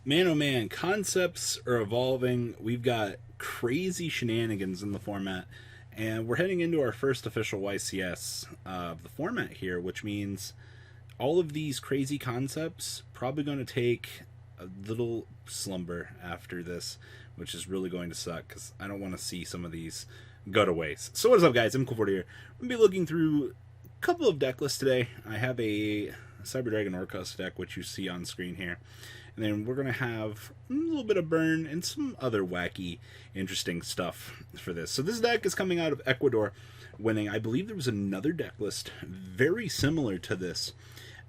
Man, oh man, concepts are evolving. We've got crazy shenanigans in the format, and we're heading into our first official YCS of the format here, which means all of these crazy concepts probably going to take a little slumber after this, which is really going to suck because I don't want to see some of these go to waste. So what is up, guys? I'm Cool40 here. I'm going to be looking through a couple of deck lists today. I have a Cyber Orcust deck, which you see on screen here. And then we're going to have a little bit of burn and some other wacky, interesting stuff for this. So this deck is coming out of Ecuador, winning. I believe there was another deck list very similar to this,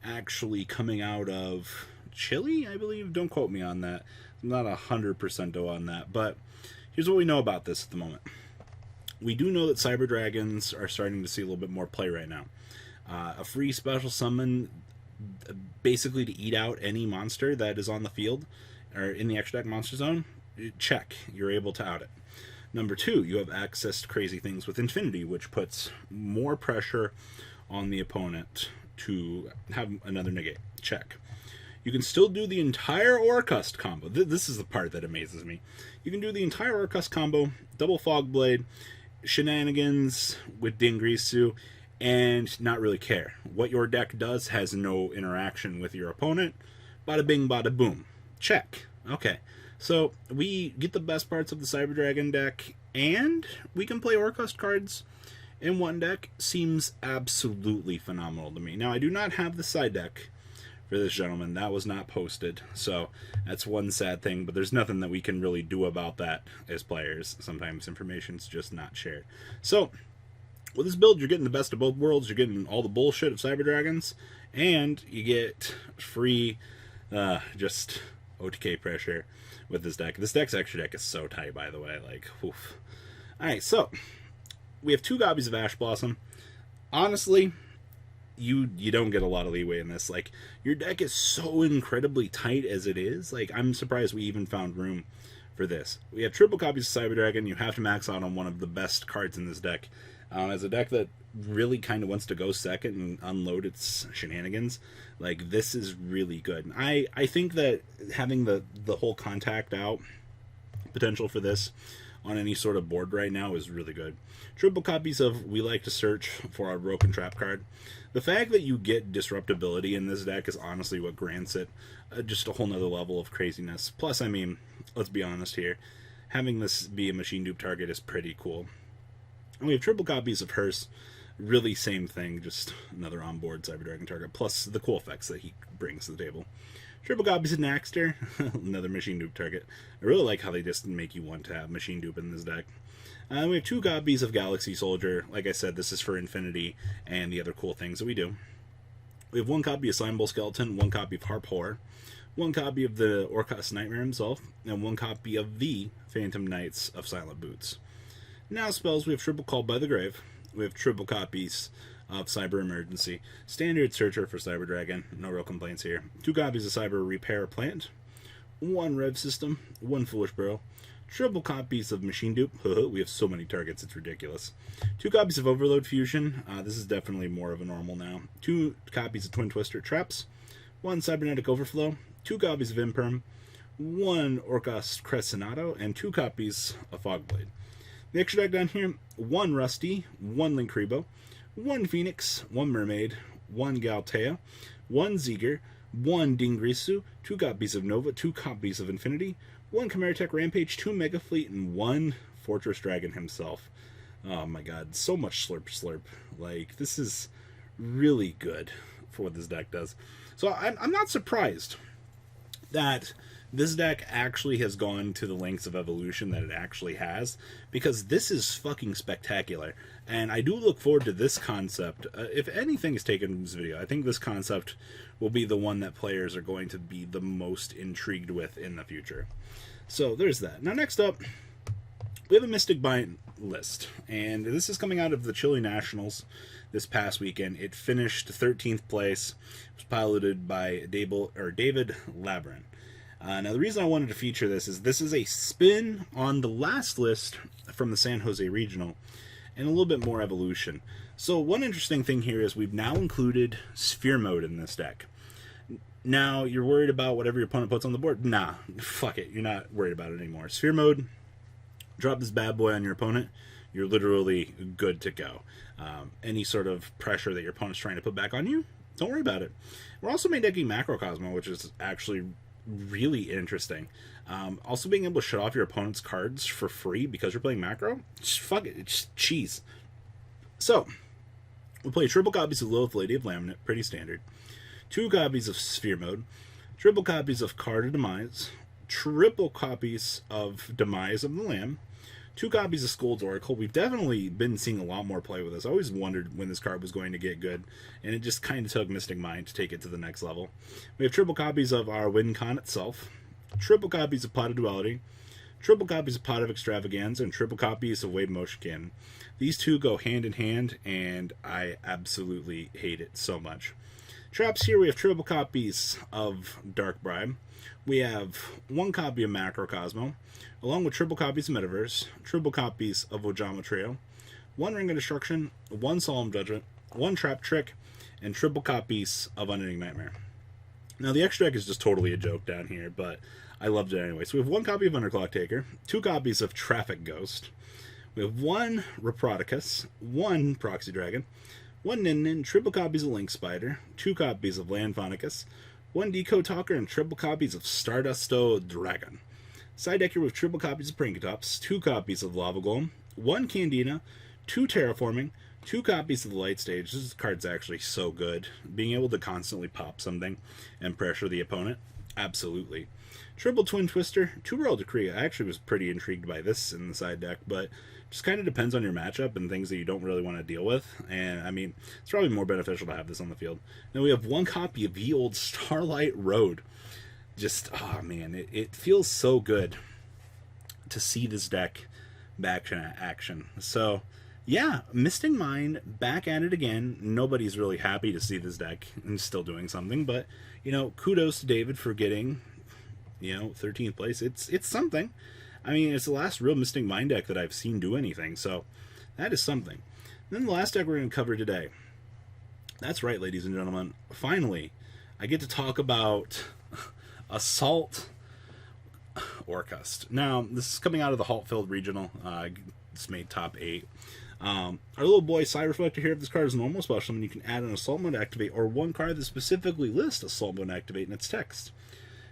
actually coming out of Chile, I believe. Don't quote me on that. I'm not 100% on that. But here's what we know about this at the moment. We do know that Cyber Dragons are starting to see a little bit more play right now. A free special summon, basically to eat out any monster that is on the field or in the extra deck monster zone, check, you're able to out it. Number two, you have access to crazy things with Infinity, which puts more pressure on the opponent to have another negate. Check. You can still do the entire Orcust combo. This is the part that amazes me. You can do the entire Orcust combo, double Fog Blade, shenanigans with Dingrisu, and not really care. What your deck does has no interaction with your opponent. Bada bing, bada boom. Check. Okay. So we get the best parts of the Cyber Dragon deck, and we can play Orcust cards in one deck. Seems absolutely phenomenal to me. Now, I do not have the side deck for this gentleman. That was not posted. So that's one sad thing, but there's nothing that we can really do about that as players. Sometimes information's just not shared. So with this build, you're getting the best of both worlds. You're getting all the bullshit of Cyber Dragons, and you get free, just OTK pressure with this deck. This deck's extra deck is so tight, by the way. Like, oof. Alright, so we have two copies of Ash Blossom. Honestly, you don't get a lot of leeway in this. Like, your deck is so incredibly tight as it is. Like, I'm surprised we even found room for this. We have triple copies of Cyber Dragon. You have to max out on one of the best cards in this deck. As a deck that really kind of wants to go second and unload its shenanigans, like, this is really good. I think that having the whole contact out potential for this on any sort of board right now is really good. Triple copies of We Like to Search for our Broken Trap card. The fact that you get disruptability in this deck is honestly what grants it just a whole nother level of craziness. Plus, I mean, let's be honest here, having this be a machine dupe target is pretty cool. And we have triple copies of Hearse. Really same thing, just another onboard Cyber Dragon target, plus the cool effects that he brings to the table. Triple copies of Naxter, another machine dupe target. I really like how they just make you want to have machine dupe in this deck. We have two copies of Galaxy Soldier. Like I said, this is for Infinity and the other cool things that we do. We have one copy of Slime Bowl Skeleton, one copy of Harp Horror, one copy of the Orcust Nightmare himself, and one copy of the Phantom Knights of Silent Boots. Now spells, we have triple Called by the Grave. We have triple copies of Cyber Emergency. Standard Searcher for Cyber Dragon. No real complaints here. Two copies of Cyber Repair Plant. One Rev System. One Foolish Burrow. Triple copies of Machine Dupe. We have so many targets, it's ridiculous. Two copies of Overload Fusion. This is definitely more of a normal now. Two copies of Twin Twister Traps. One Cybernetic Overflow. Two copies of Imperm. One Orcust Crescenato. And two copies of Fogblade. The extra deck down here, one Rusty, one Linkribo, one Phoenix, one Mermaid, one Galtea, one Zeger, one Dingrisu, two copies of Nova, two copies of Infinity, one Chimeratech Rampage, two Mega Fleet, and one Fortress Dragon himself. Oh my god, so much slurp slurp. Like, this is really good for what this deck does. So I'm not surprised that this deck actually has gone to the lengths of evolution that it actually has, because this is fucking spectacular. And I do look forward to this concept. If anything is taken from this video, I think this concept will be the one that players are going to be the most intrigued with in the future. So there's that. Now next up, we have a Mystic Bind list, and this is coming out of the Chile Nationals this past weekend. It finished 13th place. It was piloted by David Labrin. Now, the reason I wanted to feature this is a spin on the last list from the San Jose Regional, and a little bit more evolution. So one interesting thing here is we've now included Sphere Mode in this deck. Now, you're worried about whatever your opponent puts on the board? Nah, fuck it. You're not worried about it anymore. Sphere mode, drop this bad boy on your opponent. You're literally good to go. Any sort of pressure that your opponent's trying to put back on you, don't worry about it. We're also main decking Macrocosmo, which is actually really interesting. Also being able to shut off your opponent's cards for free because you're playing Macro, just fuck it, it's just cheese. So, we play triple copies of Lilith Lady of Laminate, pretty standard. 2 copies of Sphere Mode, triple copies of Card of Demise, triple copies of Demise of the Lamb, 2 copies of Scold's Oracle. We've definitely been seeing a lot more play with this. I always wondered when this card was going to get good, and it just kind of took Mystic Mind to take it to the next level. We have triple copies of our WinCon itself, triple copies of Pot of Duality, triple copies of Pot of Extravaganza, and triple copies of Wave Motion Cannon. These two go hand in hand, and I absolutely hate it so much. Traps here, we have triple copies of Dark Bribe. We have 1 copy of Macrocosmo, along with triple copies of Metaverse, triple copies of Ojama Trio, 1 Ring of Destruction, 1 Solemn Judgment, 1 Trap Trick, and triple copies of Unending Nightmare. Now, the extra deck is just totally a joke down here, but I loved it anyway. So we have 1 copy of Underclock Taker, 2 copies of Traffic Ghost, we have 1 Reproticus, 1 Proxy Dragon, 1 Nin, triple copies of Link Spider, 2 copies of Landphonicus, 1 Decode Talker, and triple copies of Stardusto Dragon. Side deck here with triple copies of Prinkotops, 2 copies of Lava Golem, 1 Candina, 2 Terraforming, 2 copies of the Light Stage. This card's actually so good. Being able to constantly pop something and pressure the opponent, absolutely. Triple Twin Twister, 2 Royal Decree. I actually was pretty intrigued by this in the side deck, but just kind of depends on your matchup and things that you don't really want to deal with. And I mean, it's probably more beneficial to have this on the field. Then we have 1 copy of Ye Old Starlight Road. Just, oh man, it feels so good to see this deck back in action. So, yeah, Mystic Mind back at it again. Nobody's really happy to see this deck and still doing something, but, you know, kudos to David for getting, you know, 13th place. It's something. I mean, it's the last real Mystic Mind deck that I've seen do anything, so that is something. And then the last deck we're going to cover today. That's right, ladies and gentlemen. Finally, I get to talk about Assault Orcust. Now, this is coming out of the Haltfield Regional. It's made top 8. Our little boy Cyber Reflector here, if this card is normal special summon, you can add an Assault Mode Activate or 1 card that specifically lists Assault Mode Activate in its text.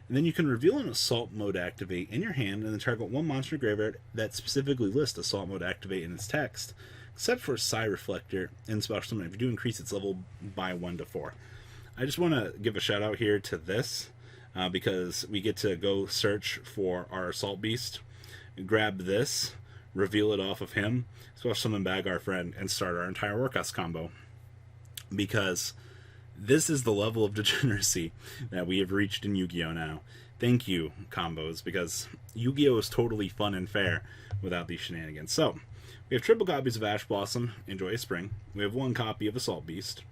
And then you can reveal an Assault Mode Activate in your hand and then target 1 monster graveyard that specifically lists Assault Mode Activate in its text, except for Cyber Reflector and Special Summon if you do increase its level by 1 to 4. I just want to give a shout out here to this because we get to go search for our Assault Beast, grab this, reveal it off of him, Special Summon bag our friend, and start our entire Orcust combo. Because this is the level of degeneracy that we have reached in Yu-Gi-Oh! Now. Thank you, combos, because Yu-Gi-Oh! Is totally fun and fair without these shenanigans. So, we have triple copies of Ash Blossom, Enjoy Spring. We have 1 copy of Assault Beast.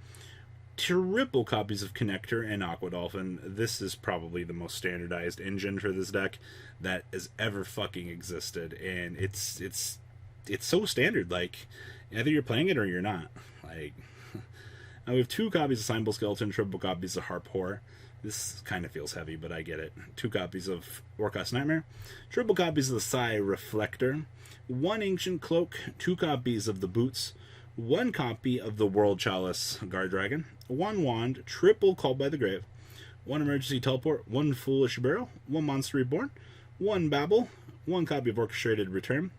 Triple copies of Connector and Aqua Dolphin. This is probably the most standardized engine for this deck that has ever fucking existed. And it's so standard, like, either you're playing it or you're not. Like, now we have 2 copies of Symbol Skeleton, triple copies of Harp Horror. This kind of feels heavy, but I get it. 2 copies of Orcust Nightmare, triple copies of the Psy Reflector, 1 Ancient Cloak, 2 copies of the Boots, 1 copy of the World Chalice Guard Dragon, 1 Wand, triple Called by the Grave, 1 Emergency Teleport, 1 Foolish Barrel, 1 Monster Reborn, 1 Babel, 1 copy of Orchestrated Return,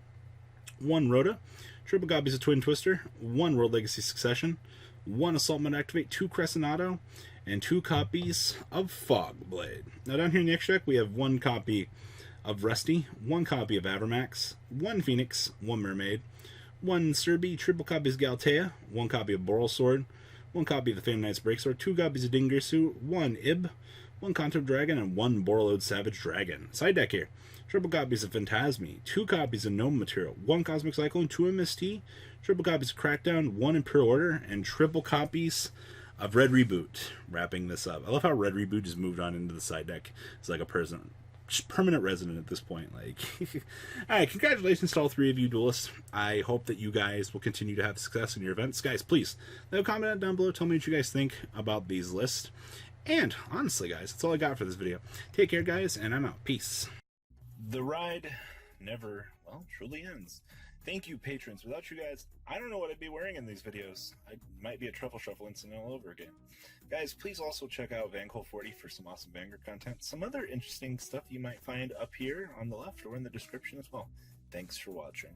1 Rhoda, triple copies of Twin Twister, 1 World Legacy Succession, 1 Assault Mode Activate, 2 Crescenado, and 2 copies of Fog Blade. Now down here in the extract we have 1 copy of Rusty, 1 copy of Avermax, 1 Phoenix, 1 Mermaid, 1 Serbi, triple copies of Galtea, 1 copy of Boral Sword, 1 copy of the Phantom Knight's Breaksword, 2 copies of Dingirsu, 1 Ib, 1 Contour Dragon, and 1 Borreload Savage Dragon. Side deck here. Triple copies of Phantasmi, 2 copies of Gnome Material, 1 Cosmic Cyclone, 2 MST, triple copies of Crackdown, 1 Imperial Order, and triple copies of Red Reboot, wrapping this up. I love how Red Reboot just moved on into the side deck. It's like a permanent resident at this point. Like, alright, congratulations to all 3 of you duelists. I hope that you guys will continue to have success in your events. Guys, please leave a comment down below. Tell me what you guys think about these lists. And honestly, guys, that's all I got for this video. Take care, guys, and I'm out. Peace. The ride never, well, truly ends. Thank you, patrons. Without you guys, I don't know what I'd be wearing in these videos. I might be a truffle shuffle incident all over again. Guys, please also check out Vanquil40 for some awesome Vanguard content. Some other interesting stuff you might find up here on the left or in the description as well. Thanks for watching.